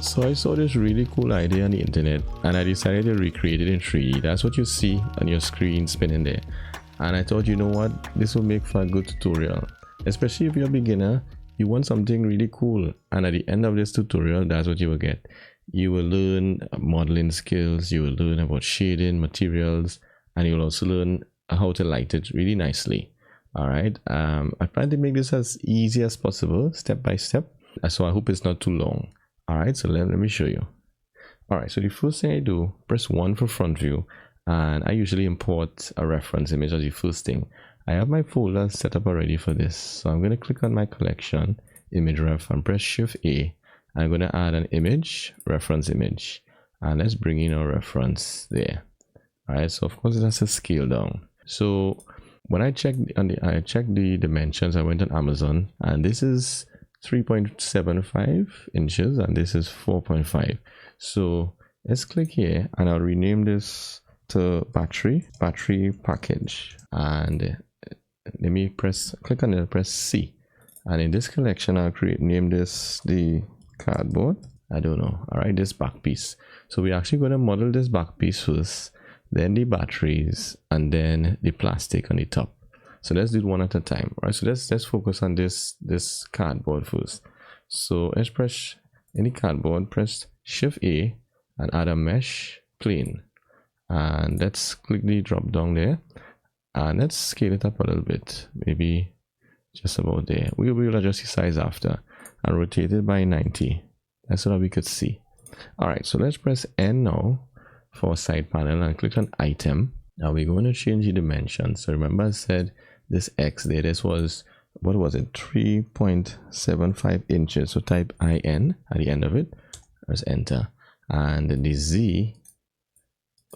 So I saw this really cool idea on the internet and I decided to recreate it in 3D. That's what you see on your screen spinning there. And I thought, you know what, this will make for a good tutorial. Especially if you're a beginner, you want something really cool. And at the end of this tutorial, that's what you will get. You will learn modeling skills, you will learn about shading, materials, and you'll also learn how to light it really nicely. All right, I plan to make this as easy as possible, step by step. So I hope it's not too long. All right, so let me show you. All right, so the first thing I do, press 1 for front view, and I usually import a reference image as the first thing. I have my folder set up already for this, so I'm going to click on my collection, image ref, and press Shift A. I'm going to add an image, reference image, and let's bring in our reference there. All right, so of course it has to scale down. So when I checked the dimensions, I went on Amazon, and this is 3.75 inches and this is 4.5. So let's click here and I'll rename this to battery package, and let me click on it, press C, and in this collection I'll name this the cardboard, I don't know. All right, this back piece. So we're actually going to model this back piece first, then the batteries, and then the plastic on the top. So let's do it one at a time. Right, so let's focus on this cardboard first. So let's press any cardboard, press Shift A and add a mesh plane, and let's click the drop down there and let's scale it up a little bit, maybe just about there. We will adjust the size after and rotate it by 90. That's so that we could see. All right, so let's press N now for side panel and click on item. Now we're going to change the dimension. So remember I said this X there, this was, what was it, 3.75 inches. So type IN at the end of it, press enter, and the Z,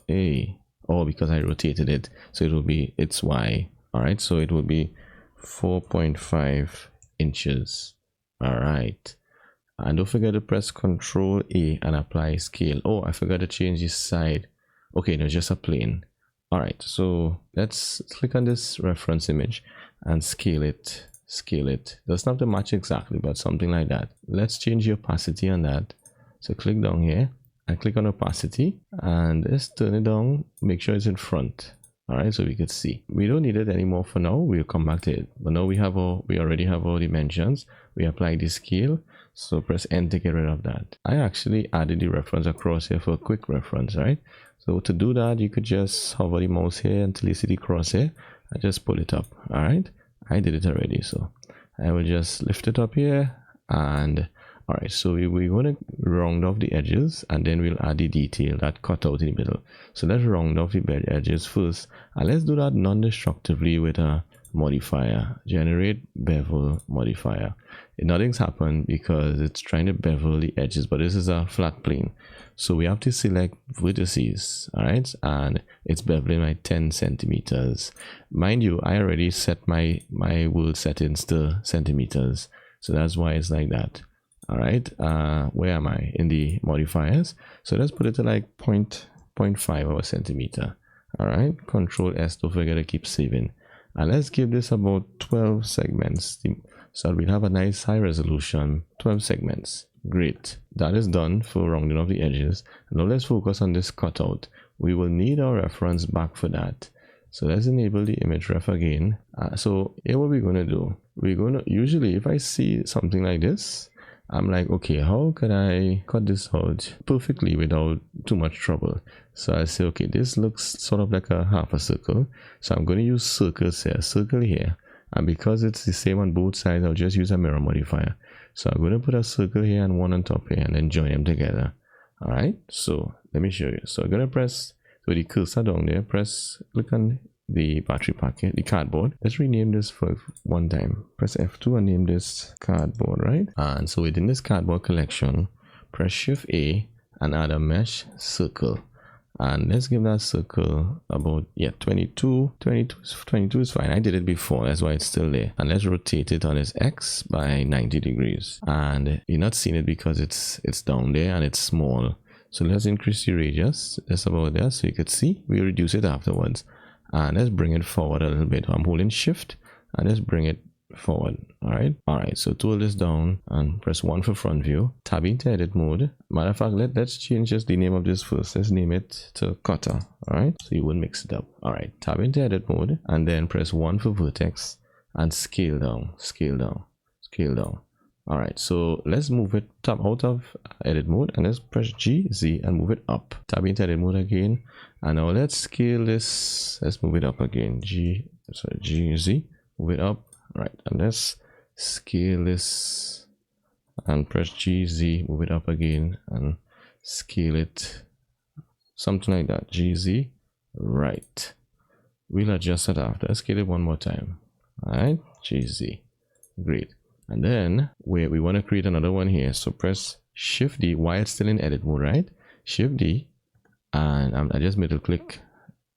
because I rotated it, so it will be, it's Y. All right, so it will be 4.5 inches. All right, and don't forget to press Ctrl A and apply scale. Oh, I forgot to change this side. Okay, no, just a plane. All right, so let's click on this reference image and scale it. Doesn't have to match exactly, but something like that. Let's change the opacity on that. So click down here and click on opacity and let's turn it down, make sure it's in front. All right, so we could see. We don't need it anymore for now, we'll come back to it. But now we already have our dimensions. We apply the scale, so press N to get rid of that. I actually added the reference across here for a quick reference, right? So to do that, you could just hover the mouse here until you see the crosshair and just pull it up. All right, I did it already, so I will just lift it up here. And all right, so we're going to round off the edges and then we'll add the detail that cut out in the middle. So let's round off the edges first, and let's do that non-destructively with a modifier, generate bevel modifier. Nothing's happened because it's trying to bevel the edges, but this is a flat plane, so we have to select vertices. All right, and it's beveling by 10 centimeters. Mind you, I already set my world settings to centimeters, so that's why it's like that. All right, where am I in the modifiers? So let's put it to like 0.5 of a centimeter. All right, Control S, don't forget to keep saving, and let's give this about 12 segments, so we'll have a nice high resolution 12 segments. Great, that is done for rounding off the edges. Now let's focus on this cutout. We will need our reference back for that, so let's enable the image ref again. So here what we're going to do, usually if I see something like this, I'm like, okay, how can I cut this out perfectly without too much trouble? So I say, okay, this looks sort of like a half a circle, so I'm going to use circles here, circle here, and because it's the same on both sides, I'll just use a mirror modifier. So I'm going to put a circle here and one on top here and then join them together. All right, so let me show you. So I'm going to press, with the cursor down there, click on the battery packet, the cardboard. Let's rename this for one time. Press F2 and name this cardboard, right? And so within this cardboard collection, press Shift A and add a mesh circle. And let's give that circle about 22 is fine. I did it before, that's why it's still there. And let's rotate it on its X by 90 degrees. And you're not seeing it because it's down there and it's small. So let's increase the radius just about there so you could see. We reduce it afterwards. And let's bring it forward a little bit. I'm holding Shift and let's bring it forward. All right, so tool this down and press 1 for front view. Tab into edit mode. Matter of fact, let's change just the name of this first. Let's name it to cutter. All right, so you wouldn't mix it up. All right, tab into edit mode and then press 1 for vertex and scale down, scale down, scale down. All right, so let's move it tab out of edit mode and let's press G, Z and move it up. Tab into edit mode again, and now let's scale this. Let's move it up again. G, Z, move it up. Right, and let's scale this and press G, Z, move it up again and scale it, something like that. G, Z, right. We'll adjust it after. Let's scale it one more time. All right, G, Z, great. And then we want to create another one here, so press Shift D while it's still in edit mode, right? Shift D, and I just middle click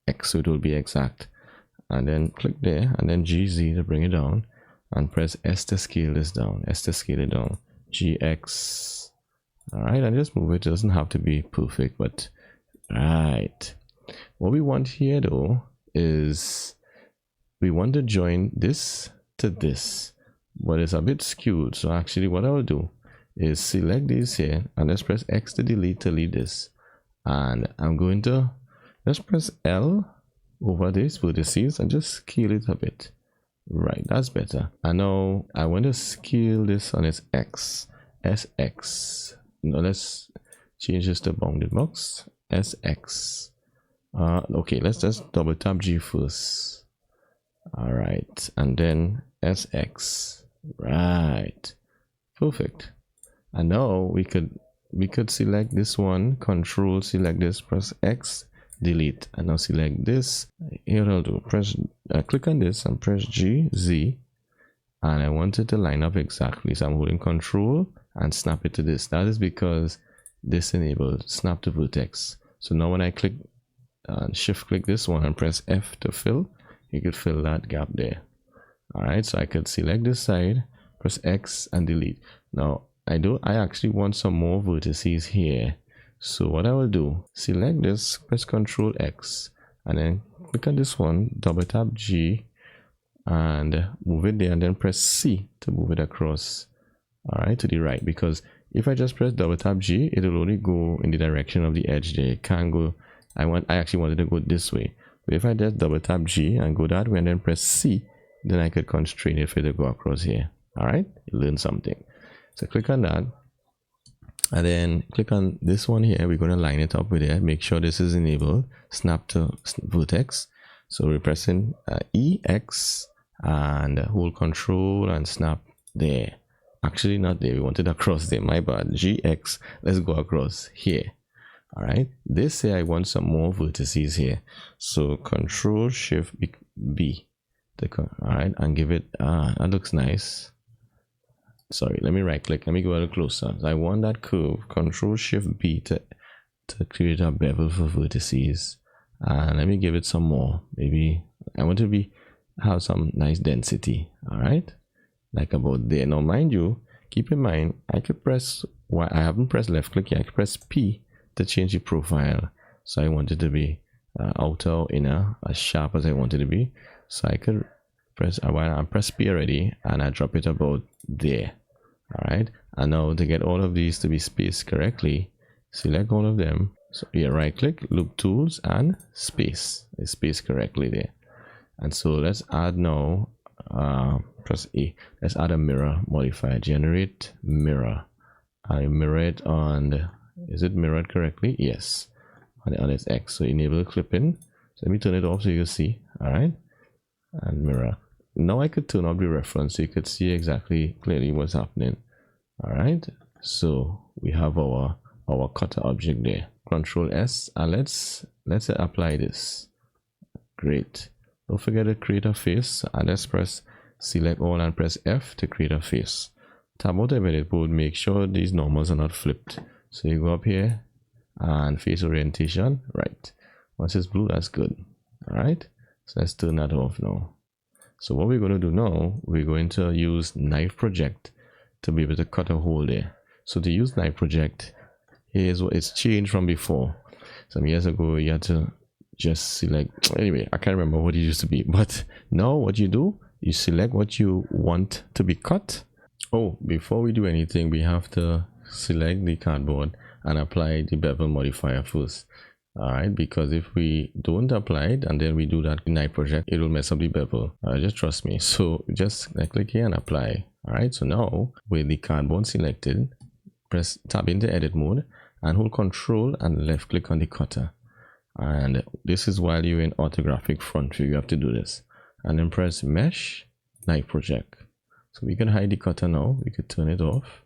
X so it will be exact, and then click there and then GZ to bring it down and press S to scale this down, S to scale it down, GX. All right, and just move it. It doesn't have to be perfect, but right. What we want here though is we want to join this to this, but it's a bit skewed. So actually what I will do is select these here and let's press X to delete this, and I'm going to let's press L over this vertices and just scale it a bit. Right, that's better. And now I want to scale this on its X, SX. Now let's change this to bounded box, SX. Okay, let's just double tap G first. All right, and then SX. Right, perfect. And now we could select this one, control select this, press X, delete, and now select this. Here I'll do press click on this and press G, Z, and I want it to line up exactly, so I'm holding control and snap it to this. That is because this enabled snap to vertex. So now when I click and shift click this one and press F to fill, you could fill that gap there. All right, so I could select this side, press X and delete. Now I actually want some more vertices here. So what I will do, select this, press Ctrl X, and then click on this one, double tap G, and move it there, and then press C to move it across. All right, to the right, because if I just press double tap G, it will only go in the direction of the edge there. It can't go. I actually wanted to go this way. But if I just double tap G and go that way, and then press C, then I could constrain it for it to go across here. All right, you learn something. So click on that, and then click on this one here. We're going to line it up with it. Make sure this is enabled, snap to vertex. So we're pressing EX and hold control and snap there. Actually not there, we want it across there, my bad. GX, let's go across here. All right, this here I want some more vertices here, so Control Shift B, all right, and give it that looks nice. Sorry, let me right click, let me go a little closer. I want that curve, Control Shift B to create a bevel for vertices, and let me give it some more. Maybe I want to have some nice density. All right, like about there. Now mind you, keep in mind I could press I haven't pressed left click yet. I could press P to change the profile, so I want it to be outer or inner, as sharp as I want it to be. So I could press I press P already, and I drop it about there. All right, and now to get all of these to be spaced correctly, select all of them. So here, right click, loop tools, and space. It's spaced correctly there. And so let's add now, press A, let's add a mirror modifier, generate mirror. I mirror it on is it mirrored correctly? Yes, on its X. So enable clipping. So let me turn it off so you can see. All right, and mirror. Now I could turn off the reference so you could see exactly clearly what's happening. All right, so we have our cutter object there. Control S, and let's apply this. Great. Don't forget to create a face, and let's press select all and press F to create a face. Tab out of edit mode, make sure these normals are not flipped. So you go up here and face orientation, right. Once it's blue, that's good. All right, so let's turn that off now. So what we're going to do now, we're going to use knife project to be able to cut a hole there. So to use knife project, here's what it's changed from before. Some years ago you had to just select, anyway I can't remember what it used to be, but now what you do you select what you want to be cut. Oh, before we do anything, we have to select the cardboard and apply the bevel modifier first. All right, because if we don't apply it and then we do that night project, it will mess up the bevel. Just trust me. So just click here and apply. All right, so now with the cardboard selected, press tab into edit mode and hold control and left click on the cutter. And this is while you're in orthographic front view, you have to do this. And then press mesh night project. So we can hide the cutter now. We could turn it off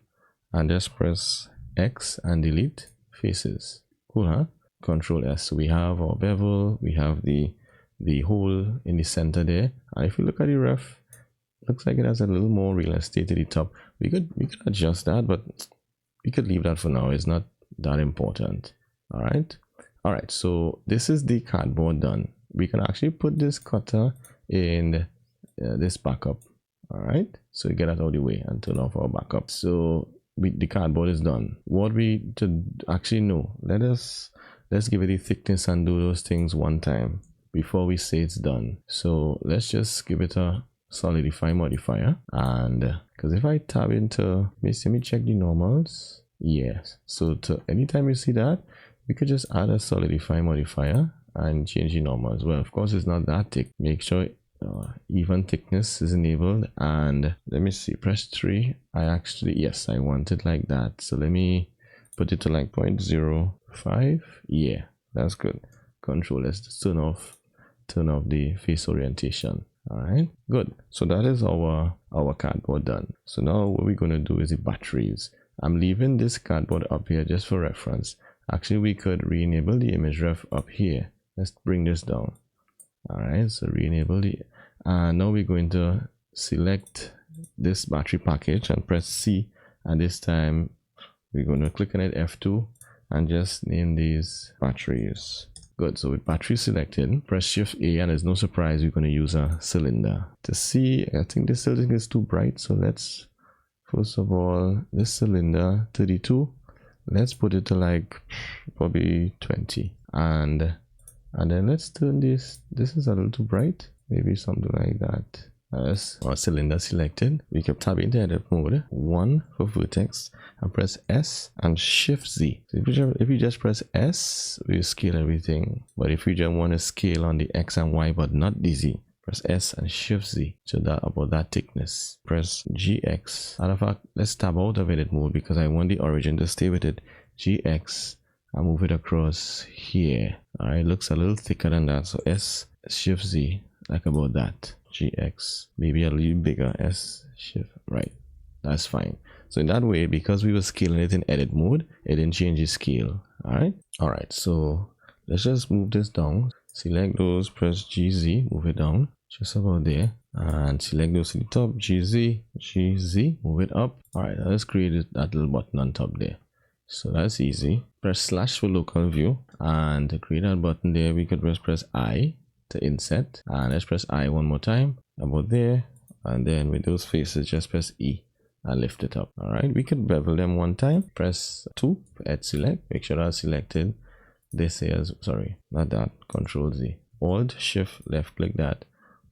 and just press X and delete faces. Cool, huh? Control S. So we have our bevel, we have the hole in the center there, and if you look at the ref, looks like it has a little more real estate at the top. We could adjust that, but we could leave that for now. It's not that important. All right, so this is the cardboard done. We can actually put this cutter in this backup. All right, so we get that out of the way and turn off our backup. So the cardboard is done. What we should actually know, let's give it the thickness and do those things one time before we say it's done. So let's just give it a solidify modifier, and because if I tab into, let me check the normals. Yes, so anytime you see that, we could just add a solidify modifier and change the normals. Well, of course it's not that thick. Make sure even thickness is enabled, and let me see, press 3. Yes, I want it like that, so let me put it to like 0.05. Yeah, that's good. Control, let's just turn off the face orientation. All right, good. So that is our cardboard done. So now what we're going to do is the batteries. I'm leaving this cardboard up here just for reference. Actually, we could re-enable the image ref up here. Let's bring this down. All right, so re-enable the, and now we're going to select this battery package and press C, and this time we're going to click on it, F2, and just name these batteries. Good. So with battery selected, press Shift A, and there's no surprise we're going to use a cylinder. To see, I think this cylinder is too bright, so let's first of all, this cylinder 32, let's put it to like probably 20, and then let's turn this is a little too bright, maybe something like that. As our cylinder selected, we can tab into edit mode, 1 for vertex, and press S and Shift Z. So if you just press S, we scale everything. But if you just want to scale on the X and Y but not the Z, press S and Shift Z. So that about that thickness. Press GX. And in fact, let's tab out of edit mode because I want the origin to stay with it. GX and move it across here. Alright, looks a little thicker than that. So S Shift Z, like about that. GX, maybe a little bigger, S Shift, right, that's fine. So in that way, because we were scaling it in edit mode, it didn't change the scale. All right, so let's just move this down, select those, press GZ, move it down just about there, and select those to the top, GZ, move it up. All right, let's create that little button on top there. So that's easy. Press slash for local view, and to create that button there, we could press I to inset, and let's press I one more time about there, and then with those faces just press E and lift it up. All right, we could bevel them one time, press 2, edge select, make sure that's selected. This is, sorry, not that, Control Z, Alt Shift left click that,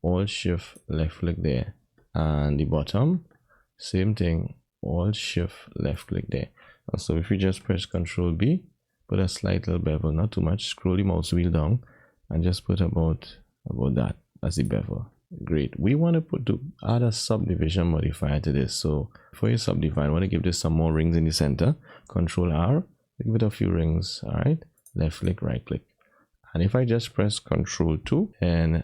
Alt Shift left click there, and the bottom same thing, Alt Shift left click there. And so if we just press Control B, put a slight little bevel, not too much, scroll the mouse wheel down and just put about that as the bevel. Great. We want to add a subdivision modifier to this. So for your subdivide, I want to give this some more rings in the center. Control R, give it a few rings. All right, left click, right click, and if I just press Control 2 and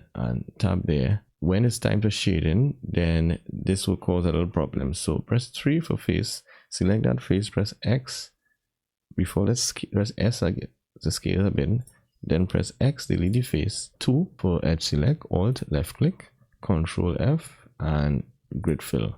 tab there, when it's time to shade in, then this will cause a little problem. So press 3 for face, select that face, press X. Before, let's press S again to scale a bit. Then press X, delete the face. 2 for edge select, Alt left click, Control F, and grid fill.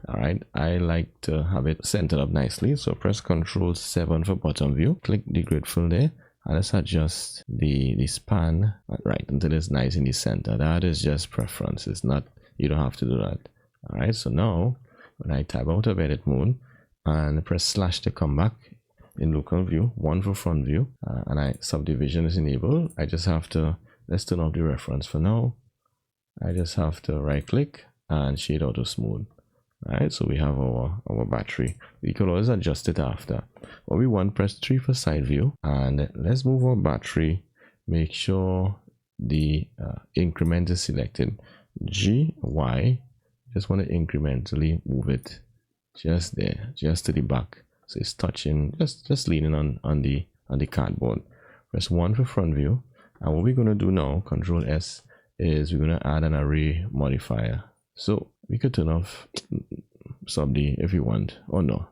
All right, I like to have it centered up nicely, so press Control 7 for bottom view, click the grid fill there, and let's adjust the span right until it's nice in the center. That is just preference. It's not, you don't have to do that. All right, so now when I tab out of edit mode and press slash to come back in local view, 1 for front view, and subdivision is enabled, I just have to, let's turn off the reference for now. I just have to right click and shade auto smooth. Alright, so we have our battery. We could always adjust it after. What we want, press 3 for side view, and let's move our battery. Make sure the increment is selected. G, Y, just want to incrementally move it just there, just to the back. So it's touching, just leaning on the cardboard. Press 1 for front view. And what we're going to do now, Control S, is we're going to add an array modifier. So we could turn off sub D if you want. Oh no,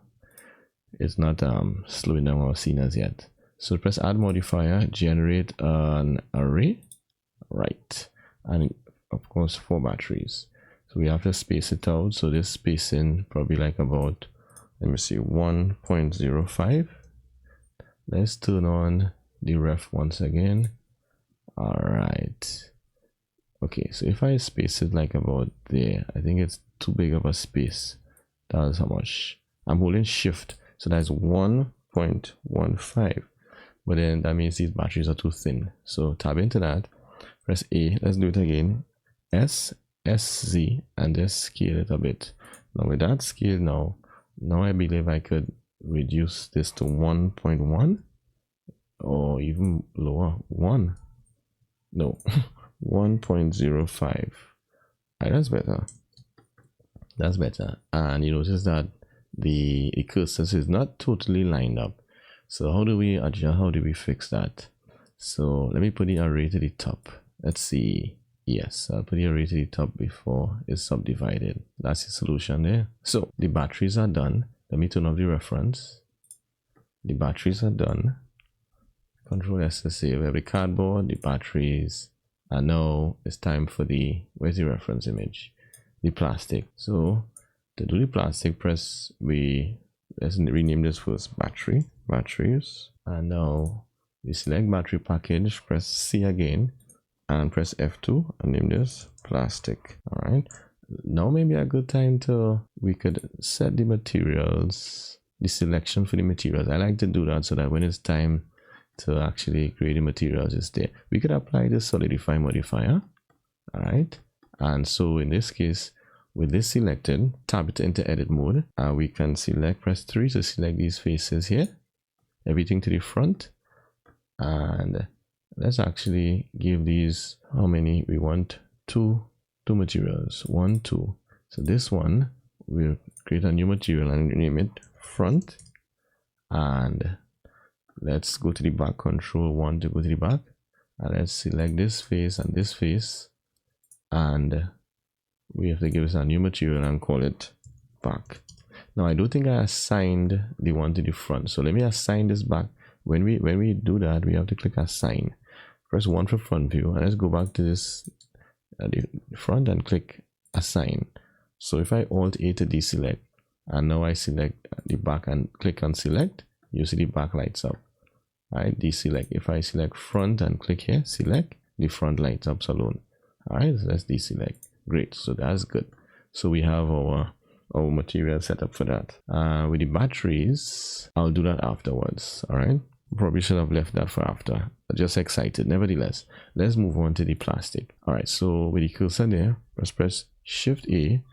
it's not slowing down our scene as yet. So press add modifier, generate an array, right? And of course 4 batteries. So we have to space it out. So this spacing probably like about, let me see, 1.05. Let's turn on the ref once again. All right. Okay, so if I space it like about there, I think it's too big of a space. That's how much. I'm holding shift, so that's 1.15. But then that means these batteries are too thin. So tab into that, press A. Let's do it again. S, Z, and just scale it a bit. Now with that scale now I believe I could reduce this to 1.1 or even lower. 1. No. 1.05. That's better. That's better. And you notice that the cursor is not totally lined up. So how do we adjust? How do we fix that? So let me put the array to the top. Let's see. Yes, I'll put the array to the top before it's subdivided. That's the solution there. So the batteries are done. Let me turn off the reference. The batteries are done. Control S to save. We have the cardboard, the batteries. And now it's time for where's the reference image? The plastic. So to do the plastic, let's rename this first batteries. And now we select battery package, press C again, and press F2 and name this plastic. All right. Now maybe a good time we could set the materials, the selection for the materials. I like to do that so that when it's time to actually create the materials is there. We could apply the solidify modifier. All right, and so in this case, with this selected, tab it into edit mode, and we can press 3 to select these faces here, everything to the front. And let's actually give these, how many we want? Two materials, 1, 2. So this one, we'll create a new material and name it front. And let's go to the back, Control 1 to go to the back, and let's select this face and this face, and we have to give us a new material and call it back. Now I don't think I assigned the one to the front, so let me assign this back. When we do that, we have to click assign. Press 1 for front view, and let's go back to this the front and click assign. So if I Alt A to deselect, and now I select the back and click on select, you see the back lights up. Alright, deselect. If I select front and click here, select, the front lights up alone. Alright, so let's deselect. Great, so that's good. So we have our material set up for that. With the batteries, I'll do that afterwards. Alright, probably should have left that for after. Just excited. Nevertheless, let's move on to the plastic. Alright, so with the cursor there, press Shift A,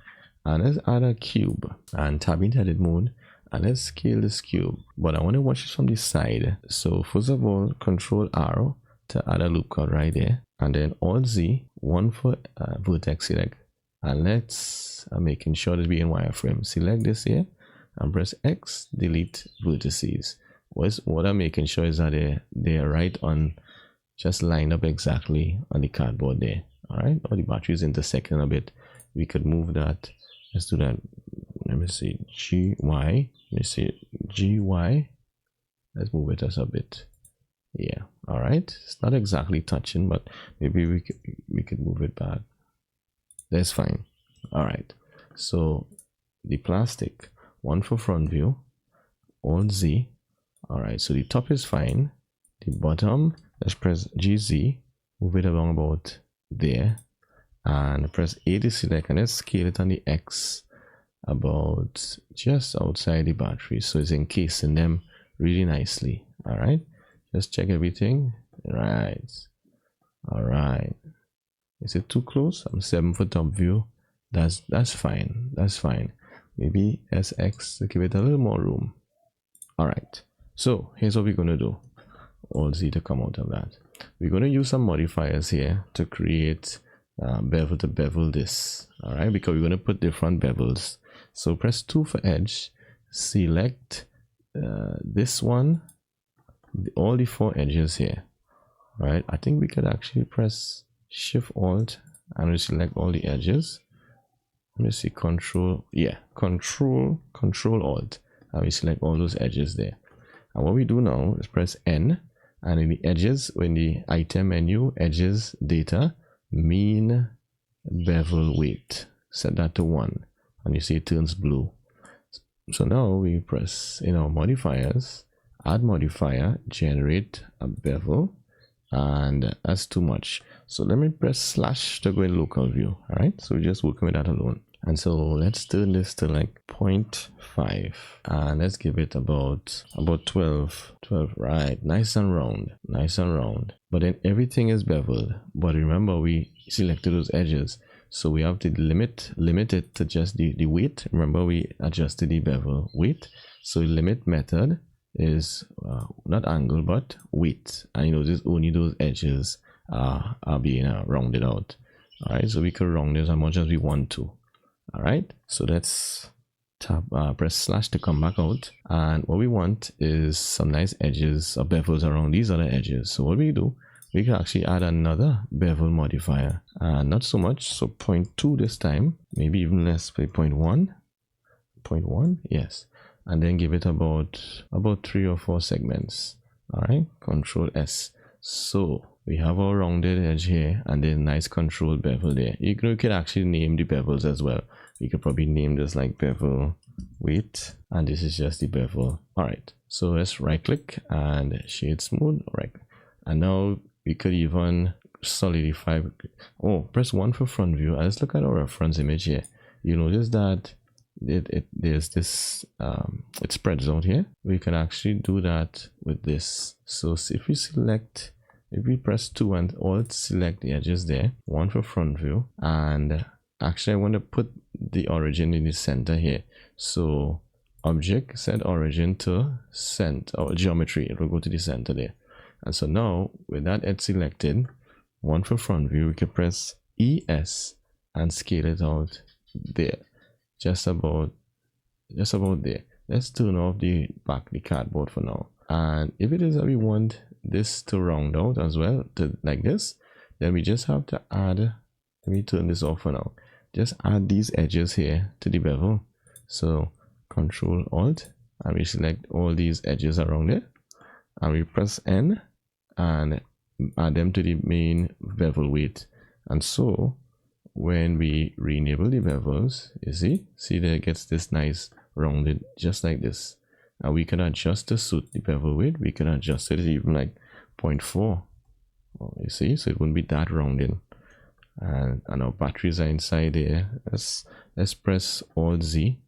and let's add a cube and tab into edit mode. And let's scale this cube, but I want to watch it from the side. So first of all, Control R to add a loop cut right there, and then Alt Z, 1 for vertex select, and let's making sure that we're in wireframe. Select this here and press X, delete vertices. What I'm making sure is that they're right on, just lined up exactly on the cardboard there. All right, or the battery is intersecting a bit. We could move that. Let's do that. Let me see, GY. Let me see, GY. Let's move it just a bit. Yeah. All right. It's not exactly touching, but maybe we could move it back. That's fine. All right. So the plastic, 1 for front view, Alt Z. All right. So the top is fine. The bottom, let's press GZ, move it along about there, and press A to select, and let's scale it on the X about just outside the battery, so it's encasing them really nicely. All right, just check everything. Right. All right, is it too close? I'm 7 for top view. That's fine. That's fine. Maybe SX to give it a little more room. All right. So here's what we're gonna do. Alt Z to come out of that. We're gonna use some modifiers here to create bevel to bevel this. All right, because we're gonna put different bevels. So press 2 for edge. Select this one, all the 4 edges here. All right. I think we could actually press Shift Alt and we select all the edges. Let me see, Control Alt, and we select all those edges there. And what we do now is press N, and in the edges, in the item menu, edges, data, mean bevel weight, set that to 1, and you see it turns blue. So now we press in our modifiers, add modifier, generate a bevel, and that's too much. So let me press slash to go in local view. All right, so we're just working with that alone. And so let's turn this to like 0.5, and let's give it about 12, right? Nice and round. But then everything is beveled. But remember, we selected those edges, so we have to limit it to just the weight. Remember, we adjusted the bevel weight. So limit method is not angle but weight, and you know, just only those edges are being rounded out. All right, so we can round this as much as we want to. All right, so let's tap press slash to come back out, and what we want is some nice edges or bevels around these other edges. So what we do, we can actually add another bevel modifier, not so much, so 0.2 this time, maybe even less, 0.1, yes, and then give it about 3 or 4 segments. All right, Control S. So we have our rounded edge here, and then nice controlled bevel there. You could actually name the bevels as well. You could probably name this like bevel weight, and this is just the bevel. All right, so let's right click and shade smooth. All right, and now we could even solidify. Oh, press 1 for front view, and let's look at our reference image here. You notice that there's this it spreads out here. We can actually do that with this. So if we press 2 and Alt, select the edges there, 1 for front view, and actually I want to put the origin in the center here. So object, set origin to center, or geometry, it will go to the center there. And so now with that edge selected, 1 for front view, we can press ES and scale it out there, just about there. Let's turn off the cardboard for now, and if it is that we want this to round out as well to like this, then we just have to add, let me turn this off for now, just add these edges here to the bevel. So Control Alt, and we select all these edges around it, and we press N and add them to the main bevel weight. And so when we re-enable the bevels, you see there it gets this nice rounded just like this, and we can adjust to suit the bevel weight. We can adjust it even like 0.4. You see, so it wouldn't be that rounded. And our batteries are inside there. Let's press Alt Z.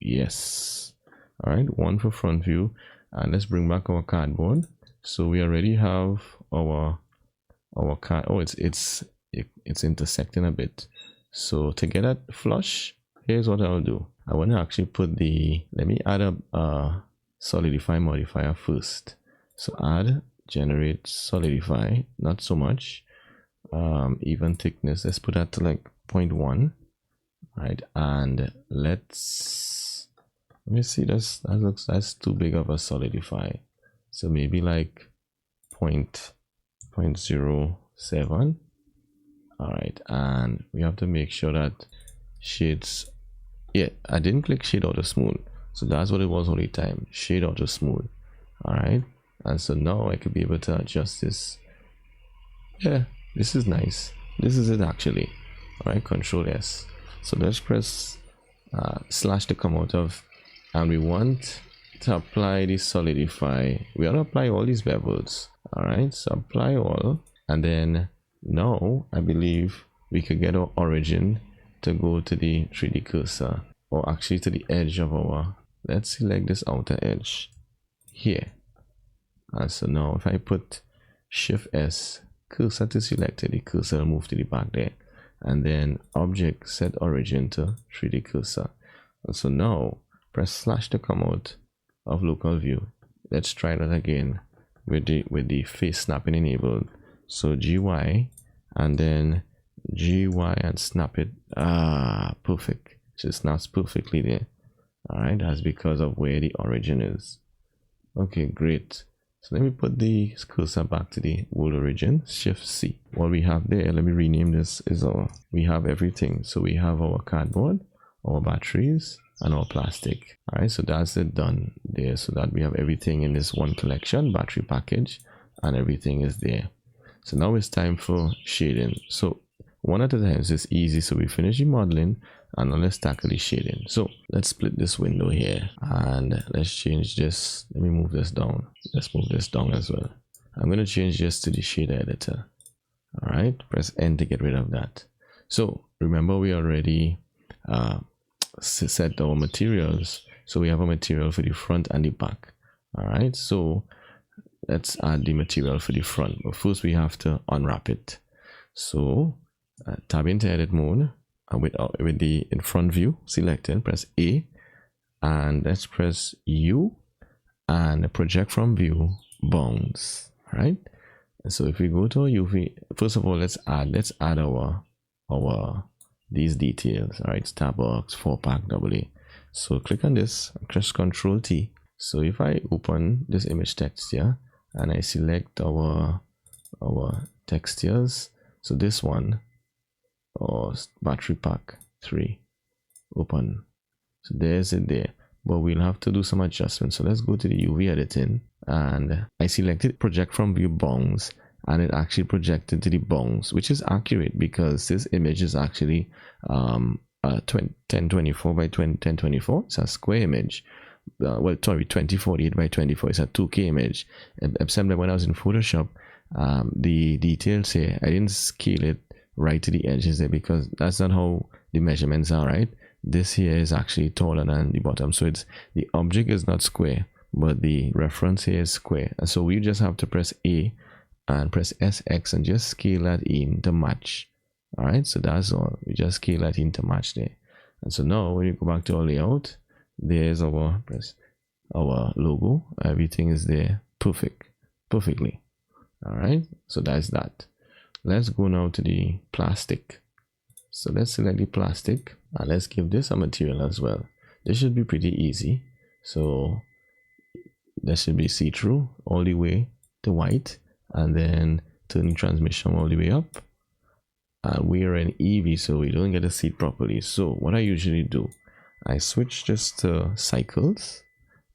Yes. All right, 1 for front view, and let's bring back our cardboard. So we already have our card. Oh, it's intersecting a bit. So to get that flush, here's what I'll do. I want to actually put let me add a solidify modifier first. So add, generate, solidify, not so much. Even thickness, let's put that to like 0.1, right? And let me see, that's too big of a solidify, so maybe like 0.07. All right, and we have to make sure that shades, yeah, I didn't click shade auto smooth, so that's what it was all the time, shade auto smooth. All right, and so now I could be able to adjust this. Yeah, this is nice. This is it actually. All right, Control S. So let's press slash to come out of, and we want to apply the solidify. We want to apply all these bevels. All right, so apply all, and then now I believe we could get our origin to go to the 3D cursor, or actually to the edge of our, let's select this outer edge here. And so now if I put Shift S, cursor to selected, the cursor will move to the back there, and then object set origin to 3D cursor. And so now press slash to come out of local view. Let's try that again with the face snapping enabled. So GY and then GY and snap it. Perfect. So it snaps perfectly there. All right, that's because of where the origin is. Okay, great. So let me put the cursor back to the world origin. Shift C. What we have there, let me rename this, is we have everything. So we have our cardboard, our batteries, and our plastic. All right, so that's it done there, so that we have everything in this one collection, battery package, and everything is there. So now it's time for shading. So one at a time is easy. So we finish the modeling and now let's tackle the shading. So let's split this window here and let's change this. Let me move this down. Let's move this down as well. I'm going to change this to the shader editor. All right, press N to get rid of that. So remember, we already set our materials. So we have a material for the front and the back. All right, so let's add the material for the front, but first we have to unwrap it. So tab into edit mode, and with the in front view selected, press A, and let's press U and project from view bounds. Right, and so if we go to UV, first of all let's add our these details. All right, Starbucks 4-pack AA. So click on this, press Ctrl T. So if I open this image texture and I select our textures, so this one, or battery pack 3, open. So there's it there, but we'll have to do some adjustments. So let's go to the UV editing, and I selected project from view bounds, and it actually projected to the bounds, which is accurate because this image is actually 1024 by 1024. It's a square image. Well, sorry, 2048 by 24. It's a 2K image. Except that when I was in Photoshop, the details here, I didn't scale it right to the edges there because that's not how the measurements are, right? This here is actually taller than the bottom, so it's the object is not square, but the reference here is square. And so we just have to press A and press SX and just scale that in to match. All right, so that's all. We just scale that in to match there. And so now when you go back to our layout, there's our logo. Everything is there perfectly. All right, so that's that. Let's go now to the plastic. So let's select the plastic and let's give this a material as well. This should be pretty easy. So that should be see-through all the way to white, and then turning transmission all the way up. And we're an EV, so we don't get to see it properly. So what I usually do, I switch this to cycles,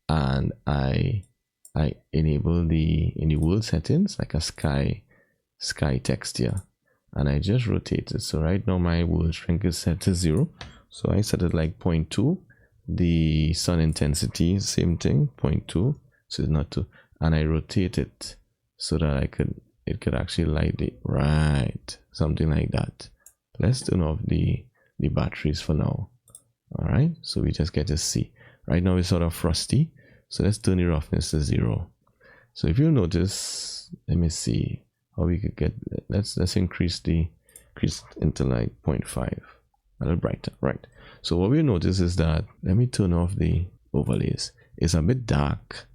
and I enable in the world settings like a sky texture, and I just rotate it. So right now my world shrink is set to 0, so I set it like 0.2. The sun intensity, same thing, 0.2, so it's not 2, and I rotate it so that it could actually light it, right, something like that. Let's turn off the batteries for now. All right, so we just get to see. Right now it's sort of frosty, so let's turn the roughness to 0. So if you notice, let me see how we could get, let's increase into like 0.5, a little brighter. Right, so what we notice is that, let me turn off the overlays, it's a bit dark.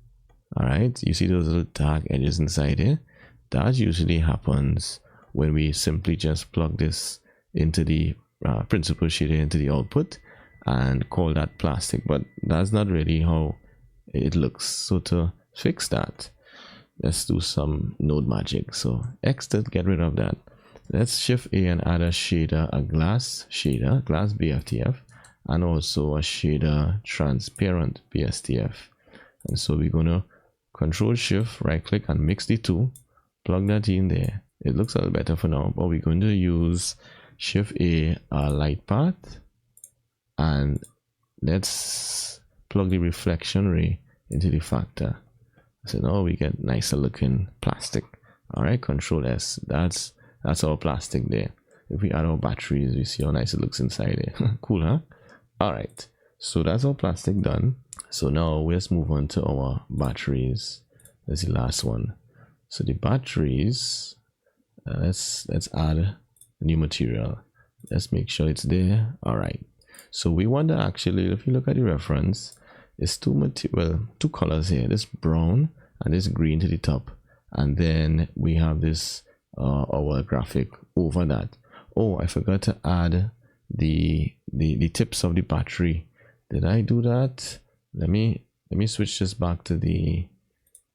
All right, you see those little dark edges inside here? That usually happens when we simply just plug this into the principal shader into the output and call that plastic, but that's not really how it looks. So to fix that, let's do some node magic. So X to get rid of that. Let's shift A and add a shader, a glass shader, glass BFTF, and also a shader transparent BSTF. And so we're gonna Control Shift right click and mix the two, plug that in there. It looks a little better for now, but we're going to use Shift A, light path, and let's plug the reflection ray into the factor. So now we get nicer looking plastic. All right, Control S. That's our plastic there. If we add our batteries, we see how nice it looks inside there. Cool, huh? All right, so that's our plastic done. So now let's move on to our batteries. That's the last one. So the batteries, let's add a new material. Let's make sure it's there. All right, so we want to actually, if you look at the reference, it's two colors here, this brown and this green to the top, and then we have this our graphic over that. Oh, I forgot to add the tips of the battery. Did I do that? Let me switch this back to the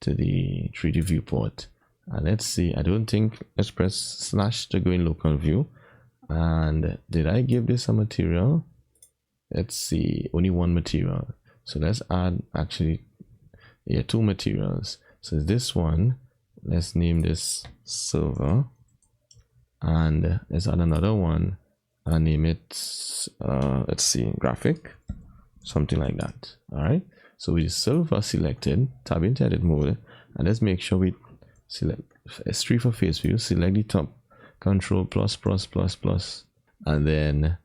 3D viewport, and let's see. I don't think, let's press slash to go in local view. And did I give this a material? Let's see, only one material. So let's add, actually, yeah, two materials. So this one, let's name this silver, and let's add another one and name it let's see, graphic, something like that. All right, so with silver selected, tab into edit mode, and let's make sure we select S3 for face view, select the top, control plus plus plus plus, and then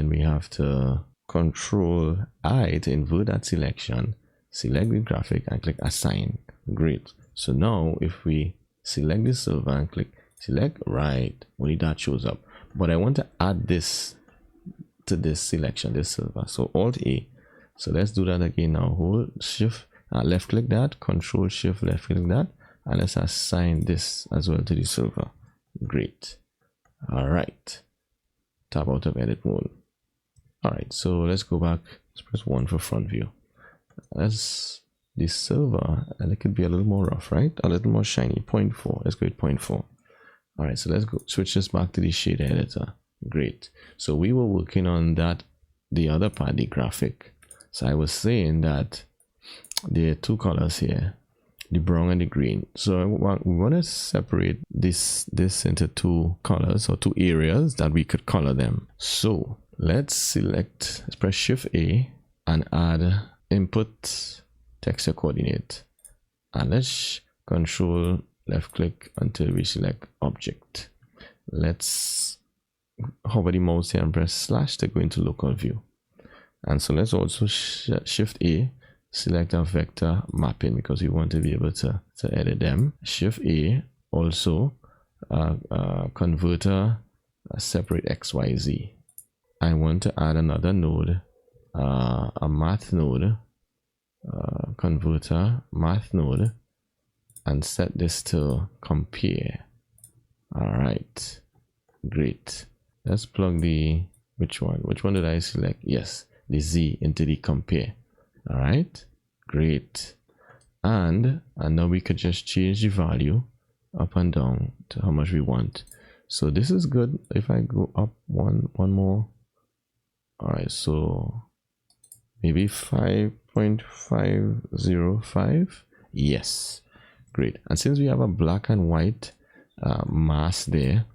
we have to control I to invert that selection, select the graphic and click assign. Great. So now if we select the silver and click select, right, only that shows up. But I want to add this to this selection, this silver, so Alt A. So let's do that again now. Hold shift, left click that, control shift left click that, and let's assign this as well to the silver. Great. All right, tab out of edit mode. All right, so let's go back. Let's press 1 for front view. That's the silver, and it could be a little more rough, right? A little more shiny. 0.4. Let's go with 0.4. All right, so let's go switch this back to the shader editor. Great. So we were working on that, the other part, the graphic. So I was saying that there are two colors here, the brown and the green. So we want to separate this into two colors, or two areas that we could color them. So let's press Shift A and add input texture coordinate, and let's control left click until we select object. Let's hover the mouse here and press slash to go into local view. And so let's also Shift A, select our vector mapping, because we want to be able to edit them. Shift A, also converter, separate XYZ. I want to add another node, a math node, converter math node, and set this to compare. All right, great. Let's plug the, which one did I select? Yes, the Z into the compare. All right, great. And now we could just change the value up and down to how much we want. So this is good. If I go up one more, all right, so maybe 5.505. yes, great. And since we have a black and white mask there,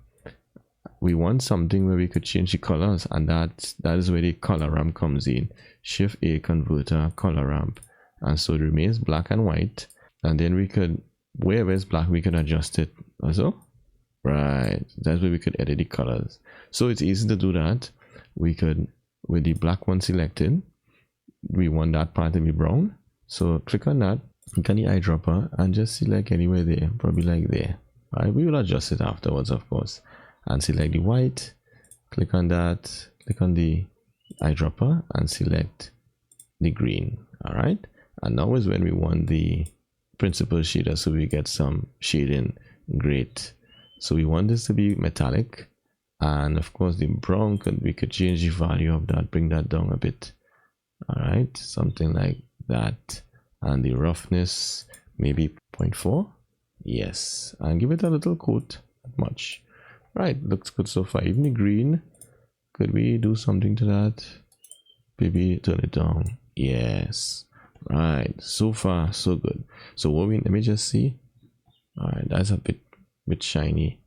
we want something where we could change the colors, and that is where the color ramp comes in. Shift A, converter, color ramp, and so it remains black and white, and then we could, wherever it's black, we could adjust it also. Right, that's where we could edit the colors. So it's easy to do that. We could, with the black one selected, we want that part to be brown, so click on that, click on the eyedropper and just select anywhere there, probably like there. All right, we will adjust it afterwards, of course, and select the white, click on that, click on the eyedropper and select the green. All right, and now is when we want the principal shader, so we get some shading. Great. So we want this to be metallic, and of course the brown, we could change the value of that, bring that down a bit. All right, something like that. And the roughness, maybe 0.4. yes, and give it a little coat, not much. Right, looks good so far. Even the green, could we do something to that? Maybe turn it down. Yes, right, so far so good. So what let me just see. All right, that's a bit shiny.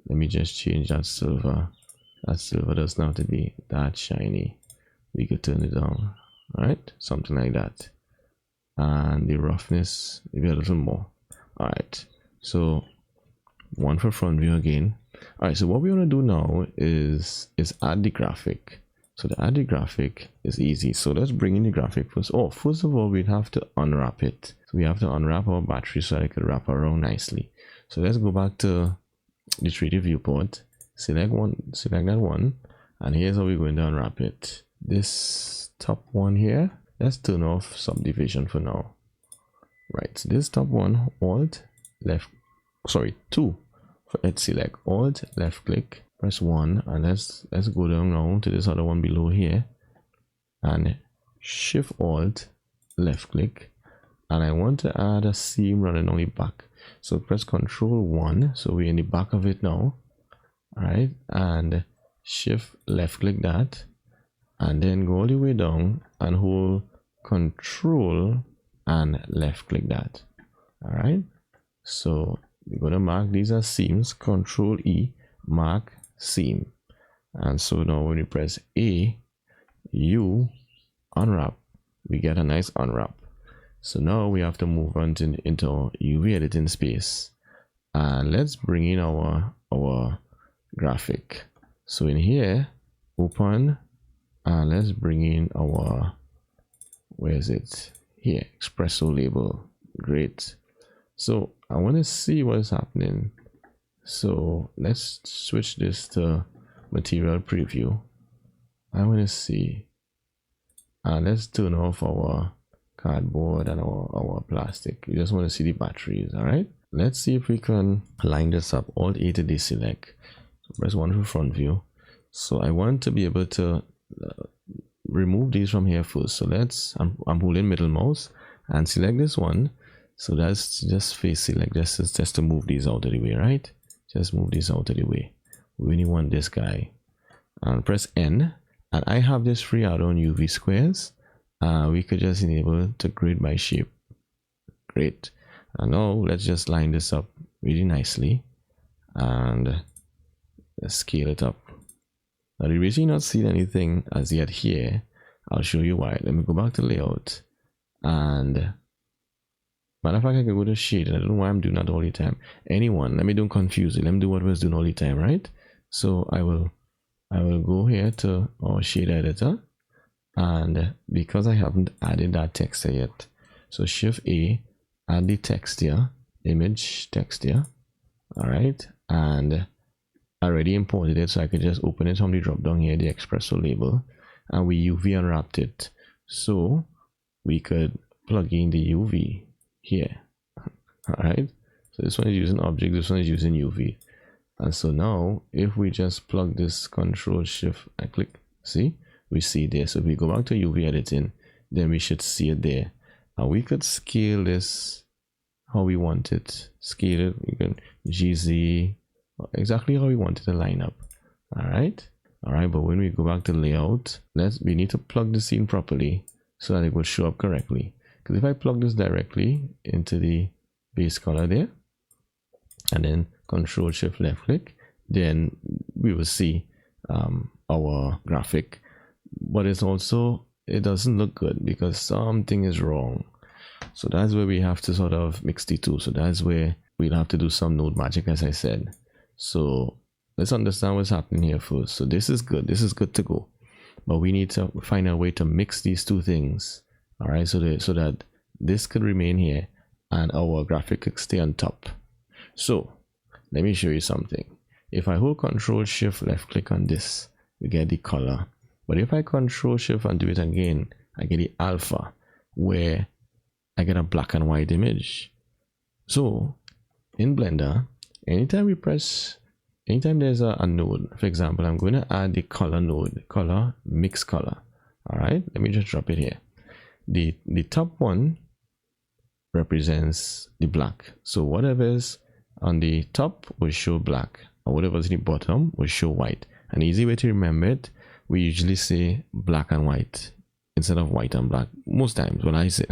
Let me just change that silver. That silver doesn't have to be that shiny. We could turn it down. All right, something like that. And the roughness, maybe a little more. All right, so 1 for front view again. All right, so what we want to do now is add the graphic. So to add the graphic is easy. So let's bring in the graphic first. Oh, first of all, we'd have to unwrap it. So we have to unwrap our battery so that it could wrap around nicely. So let's go back to the 3D viewport, select that one, and here's how we're going to unwrap it. This top one here, let's turn off subdivision for now. Right, so this top one, alt left, sorry, 2 for edge select, alt left click, press 1, and let's go down now to this other one below here, and shift alt left click, and I want to add a seam running on the back, so press Control 1, so we're in the back of it now. All right, and shift left click that, and then go all the way down and hold Control and left click that. All right, so we're going to mark these as seams. Control E, mark seam, and so now when you press A, U, unwrap, we get a nice unwrap. So now we have to move on into our UV editing space, and let's bring in our graphic. So in here, open, and let's bring in our, where is it? Here, Espresso label. Great. So I want to see what is happening. So let's switch this to material preview. I want to see, and let's turn off our cardboard and our plastic. You just want to see the batteries. All right, let's see if we can line this up. Alt A to deselect. So press 1 for front view. So I want to be able to remove these from here first. So I'm holding middle mouse and select this one. So that's just face select. Just to move these out of the way, right? Just move these out of the way. We only want this guy, and press N. And I have this free out on UV squares. We could just enable to grid by shape. Great. And now let's just line this up really nicely, and let's scale it up. Now you really not seen anything as yet here. I'll show you why. Let me go back to layout, and matter of fact, I can go to shade. I don't know why I'm doing that all the time. Anyone, let me don't confuse it. Let me do what I was doing all the time, right? So I will go here to our shade editor, and because I haven't added that texture yet, so Shift A, add the texture, image texture. All right, and I already imported it, so I could just open it from the drop down here, the Espresso label, and we UV unwrapped it, so we could plug in the UV here. All right, so this one is using object, this one is using UV, and so now if we just plug this, Control Shift and click, see, we see this. So if we go back to UV editing, then we should see it there, and we could scale this how we want it. Scale it, we can GZ exactly how we want it to line up. All right, but when we go back to layout, we need to plug the scene properly so that it will show up correctly. Because if I plug this directly into the base color there, and then Control Shift left click, then we will see our graphic, but it's also, it doesn't look good because something is wrong. So that's where we have to sort of mix the two. So that's where we'll have to do some node magic, as I said. So let's understand what's happening here first. So this is good to go, but we need to find a way to mix these two things. All right, so that this could remain here and our graphic could stay on top. So let me show you something. If I hold Control Shift left click on this, we get the color. But if I Control Shift and do it again, I get the alpha, where I get a black and white image. So in Blender, anytime there's a node, for example, I'm going to add the color node, color, mix color. All right, let me just drop it here. The top one represents the black. So whatever's on the top will show black, and whatever's in the bottom will show white. An easy way to remember it, we usually say black and white instead of white and black. Most times when I say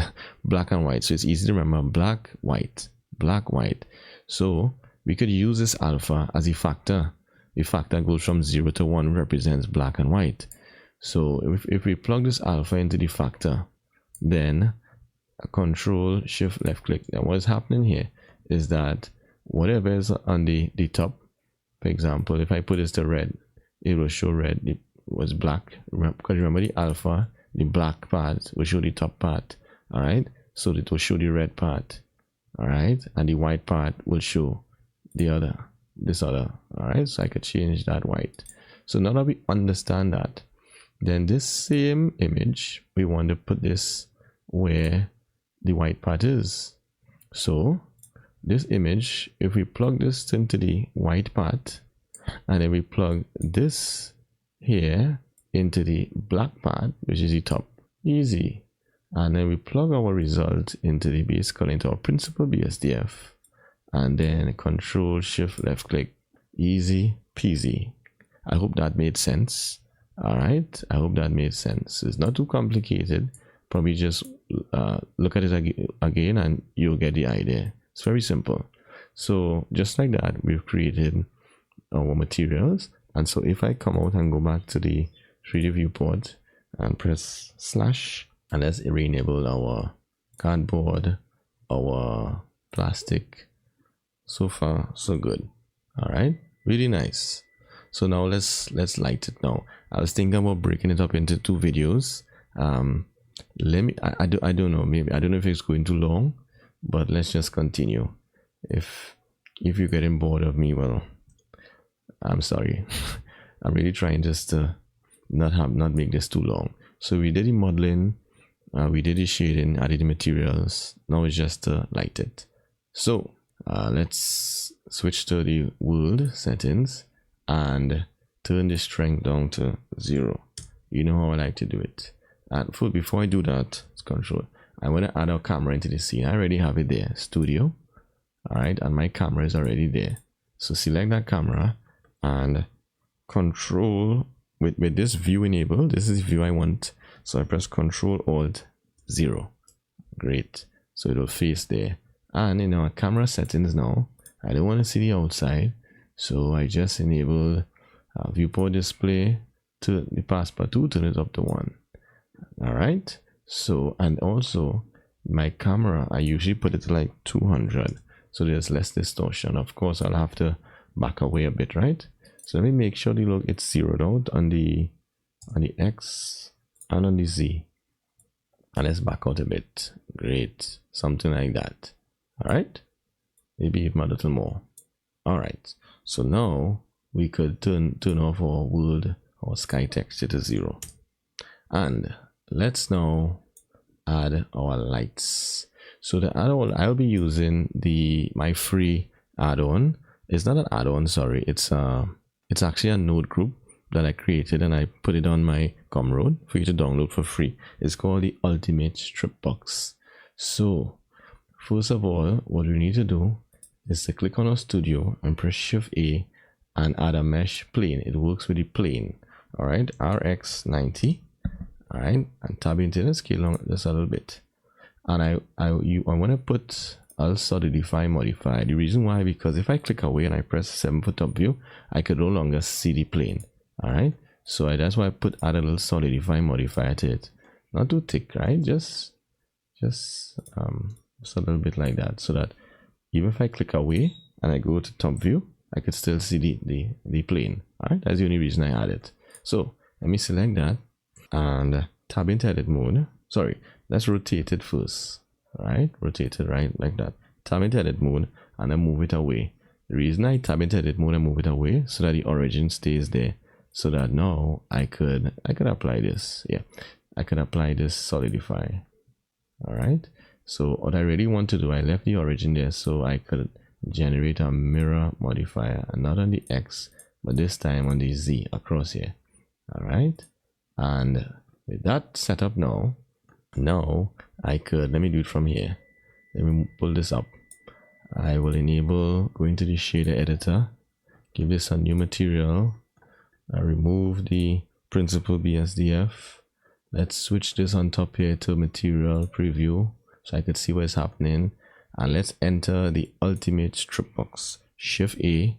black and white, so it's easy to remember black, white, black, white. So we could use this alpha as a factor. The factor goes from 0 to 1, represents black and white. So if we plug this alpha into the factor, then Control Shift left click, and what is happening here is that whatever is on the top, for example, if I put this to red, it will show red. It was black, because remember the alpha, the black part will show the top part. All right, so it will show the red part. All right, and the white part will show the other. this other. All right, so I could change that white. So now that we understand that, then this same image, we want to put this where the white part is. So this image, if we plug this into the white part, and then we plug this here into the black part, which is the top, easy. And then we plug our result into the base color, into our principal BSDF, and then Control Shift left click, easy peasy. I hope that made sense. All right, I hope that made sense. It's not too complicated. Probably just look at it again and you'll get the idea. It's very simple. So just like that, we've created our materials. And so if I come out and go back to the 3D viewport and press slash, and let's re-enable our cardboard, our plastic. So far so good. All right, really nice. So now let's light it. Now I was thinking about breaking it up into 2 videos. Let me, I don't know, maybe I don't know if it's going too long, but let's just continue. If you're getting bored of me, well, I'm sorry. I'm really trying just to not make this too long. So we did the modeling, we did the shading, added the materials. Now it's just to light it. So let's switch to the world settings and turn the strength down to 0. You know how I like to do it. And before I do that, it's control. I want to add our camera into the scene. I already have it there, studio. All right, and my camera is already there. So select that camera and control with this view enabled. This is the view I want. So I press Control Alt 0. Great. So it will face there. And in our camera settings now, I don't want to see the outside. So I just enable viewport display to the passbar 2, turn it up to 1. All right. So, and also my camera, I usually put it to like 200. So there's less distortion. Of course, I'll have to back away a bit, right? So let me make sure the look it's zeroed out on the X and on the Z. And let's back out a bit. Great. Something like that. All right. Maybe even a little more. All right. So now we could turn off our world or sky texture to 0. And let's now add our lights. So the add-on, I'll be using my free add-on. It's not an add-on, sorry. It's actually a node group that I created and I put it on my Gumroad for you to download for free. It's called the Ultimate Strip Box. So first of all, what we need to do is to click on our studio and press Shift A and add a mesh plane. It works with the plane. All right, RX90. All right, and tab into the scale on just a little bit. And I want to put I'll solidify modify. The reason why, because if I click away and I press 7 for top view, I could no longer see the plane. All right, so that's why I add a little solidify modifier to it. Not too thick, right? Just a little bit like that, so that even if I click away and I go to top view, I could still see the plane. All right, that's the only reason I add it. So let me select that and tab into edit mode. Sorry, let's rotate it first. All right, rotate it right like that. Tab into edit mode and then move it away. The reason I tab into edit mode and move it away so that the origin stays there, so that now I could apply this. Yeah, I could apply this solidify. All right, so what I really want to do, I left the origin there so I could generate a mirror modifier, and not on the X but this time on the Z across here. All right, and with that set up now I could, let me do it from here. Let me pull this up. I will enable, go into the shader editor, give this a new material. I remove the principal BSDF. Let's switch this on top here to material preview so I could see what's happening. And let's enter the Ultimate Strip Box. Shift A,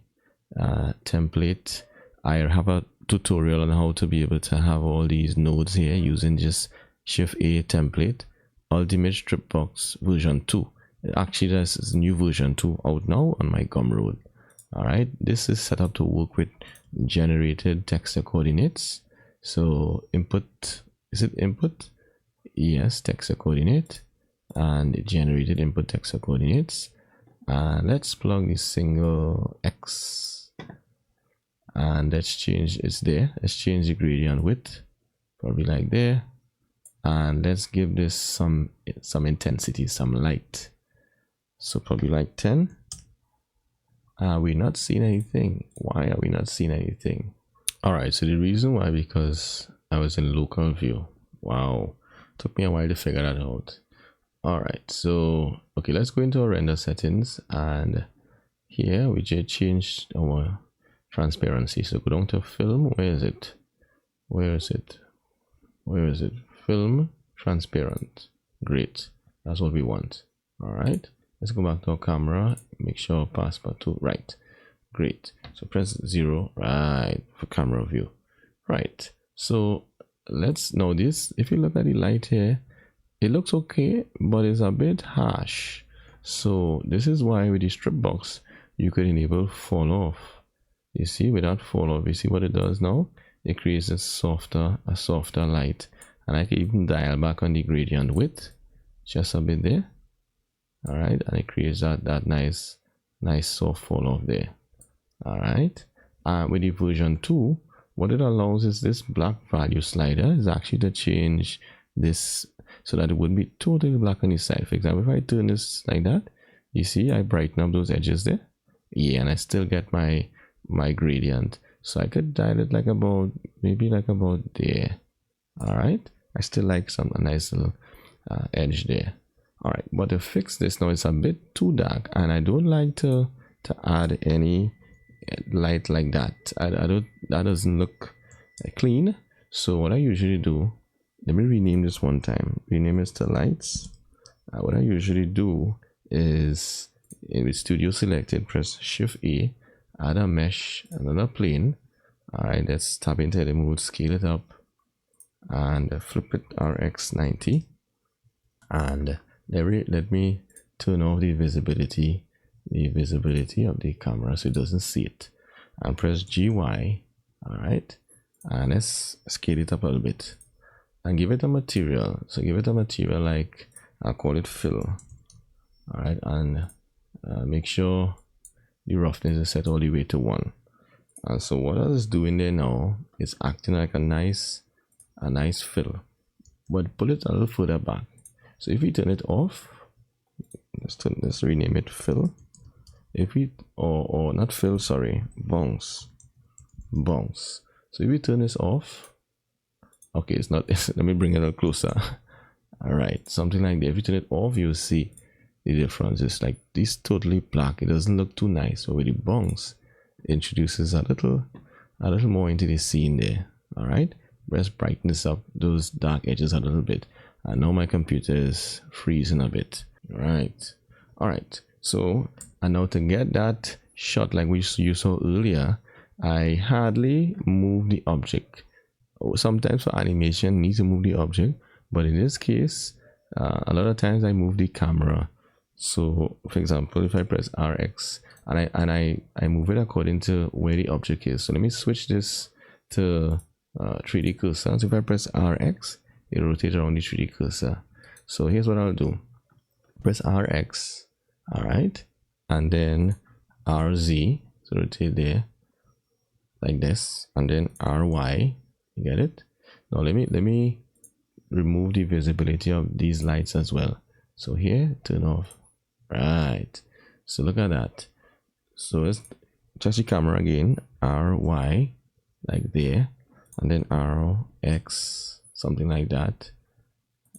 template. I have a tutorial on how to be able to have all these nodes here using just Shift A template. Ultimate Strip Box version 2. Actually, there's a new version 2 out now on my Gumroad. All right, this is set up to work with generated texture coordinates. So input, is it input? Yes, texture coordinate, and generated input texture coordinates. and let's plug the single X, and let's change it's there. Let's change the gradient width, probably like there, and let's give this some intensity, some light. So probably like 10. Are we not seeing anything? Why are we not seeing anything? All right, so the reason why, because I was in local view. Wow, took me a while to figure that out. All right, so okay, let's go into our render settings, and here we just changed our transparency. So go down to film. Where is it? Film transparent. Great, that's what we want. All right, let's go back to our camera, make sure passport to right. Great, so press 0 right for camera view. Right, so let's know this. If you look at the light here, it looks okay, but it's a bit harsh. So this is why with the strip box you could enable fall off. You see, without fall off, you see what it does now? It creates a softer light, and I can even dial back on the gradient width just a bit there. All right, and it creates that nice soft fall off there. All right, with the version 2, what it allows is this black value slider is actually to change this so that it wouldn't be totally black on the side. For example, if I turn this like that, you see I brighten up those edges there. Yeah, and I still get my gradient. So I could dial it like about, maybe like about there. All right, I still like a nice little edge there. All right, but to fix this now, it's a bit too dark, and I don't like to add any light like that. That doesn't look clean. So what I usually do, let me rename this one time. Rename it to lights. What I usually do is, with studio selected, press Shift A, add a mesh, another plane. All right, let's tap into the mode, scale it up, and flip it RX 90, and let me turn off the visibility of the camera so it doesn't see it, and press GY. All right, and let's scale it up a little bit and give it a material. So give it a material like, I'll call it fill. All right, and make sure the roughness is set all the way to 1. And so what I was doing there now is acting like a nice fill, but pull it a little further back. So if we turn it off, let's rename it fill. If we or not fill, sorry, bounce. So if we turn this off, okay, it's not. Let me bring it a little closer. All right, something like that. If you turn it off, you'll see the difference. It's like this totally black. It doesn't look too nice. But with the bounce, it introduces a little more into the scene there. All right, let's brighten this up, those dark edges a little bit. I know my computer is freezing a bit. Right. All right. So, and now to get that shot like you saw earlier, I hardly move the object. Sometimes for animation, need to move the object, but in this case, a lot of times I move the camera. So, for example, if I press RX and I move it according to where the object is. So let me switch this to 3D cursor. So if I press RX, it rotates around the 3D cursor. So here's what I'll do: press RX, all right, and then RZ, so rotate there like this, and then RY. You get it? Now let me remove the visibility of these lights as well. So here, turn off. Right. So look at that. So let's touch the camera again. RY, like there, and then RX, something like that.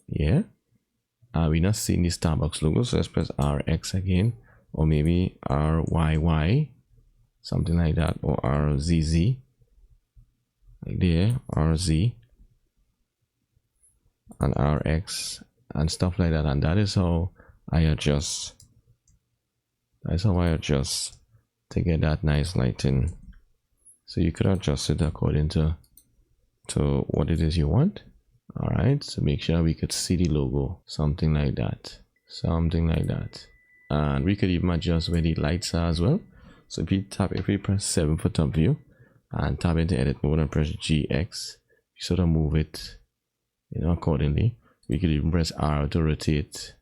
Yeah. We're not seeing the Starbucks logo, so let's press RX again, or maybe RYY, something like that, or RZZ, like there, RZ, and RX, and stuff like that. And that is how I adjust. That's how I adjust to get that nice lighting. So you could adjust it according to what it is you want. All right, so make sure we could see the logo, something like that, and we could even adjust where the lights are as well. So if we press 7 for top view and tap into edit mode and press GX, you sort of move it, accordingly. We could even press R to rotate.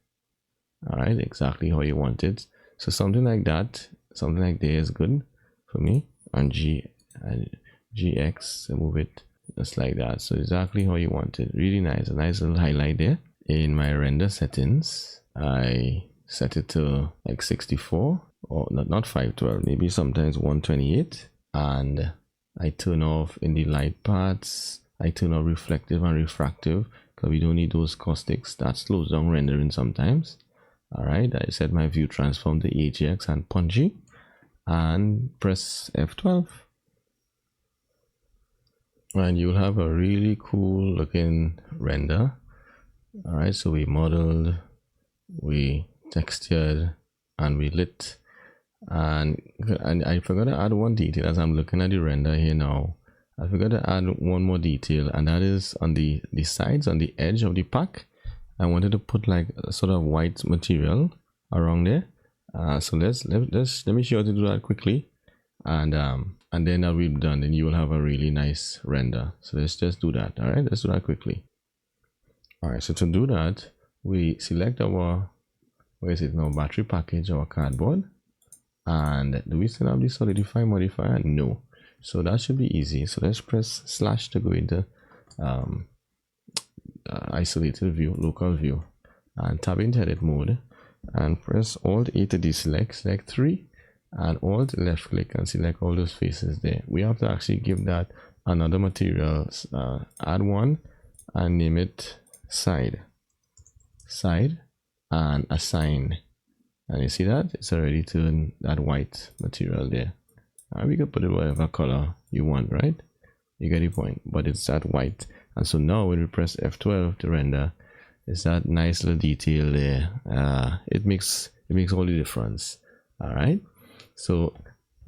All right, exactly how you want it. So something like that, something like there is good for me. And GX, move it just like that. So exactly how you want it. Really nice, a nice little highlight there. In my render settings, I set it to like 64, or not 512, maybe sometimes 128. And I turn off in the light parts, I turn off reflective and refractive because we don't need those caustics. That slows down rendering sometimes. All right, I set my view transform to AGX and punchy, and press F12, and you'll have a really cool looking render. All right, so we modeled, we textured, and we lit. And I forgot to add one detail as I'm looking at the render here now. I forgot to add one more detail, and that is on the sides, on the edge of the pack. I wanted to put like a sort of white material around there. So let me show you how to do that quickly, and then that will be done. Then you will have a really nice render. So let's just do that. All right, let's do that quickly. All right, so to do that, we select our, where is it now, battery package, our cardboard. And do we still have the solidify modifier? No. So that should be easy. So let's press slash to go into isolated view, local view, and tab into edit mode, and press Alt A to deselect, select 3, and Alt left click and select all those faces there. We have to actually give that another material, add one, and name it side, and assign. And you see that it's already turned that white material there. We can put it whatever color you want, right? You get the point, but it's that white. And so now when we press F12 to render, it's that nice little detail there. It makes all the difference. All right, so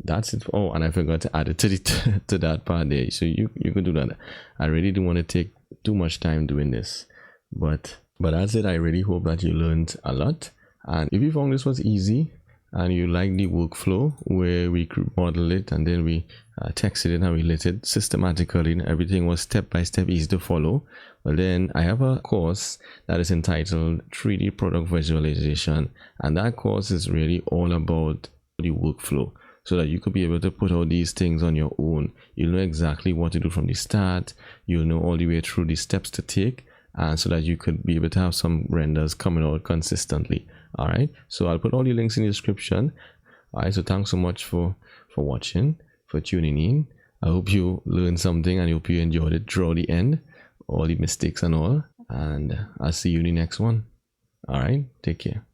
that's it. Oh, and I forgot to add it to the to that part there. So you can do that. I really don't want to take too much time doing this, but that's it. I really hope that you learned a lot. And if you found this was easy and you like the workflow where we model it and then we texted it and we lit it systematically, and everything was step by step, easy to follow, well, then I have a course that is entitled 3D product visualization, and that course is really all about the workflow, so that you could be able to put all these things on your own. You'll know exactly what to do from the start, you'll know all the way through the steps to take, and so that you could be able to have some renders coming out consistently. All right, so I'll put all the links in the description. All right, so thanks so much for watching, for tuning in. I hope you learned something and I hope you enjoyed it through the end, all the mistakes and all, and I'll see you in the next one. All right, take care.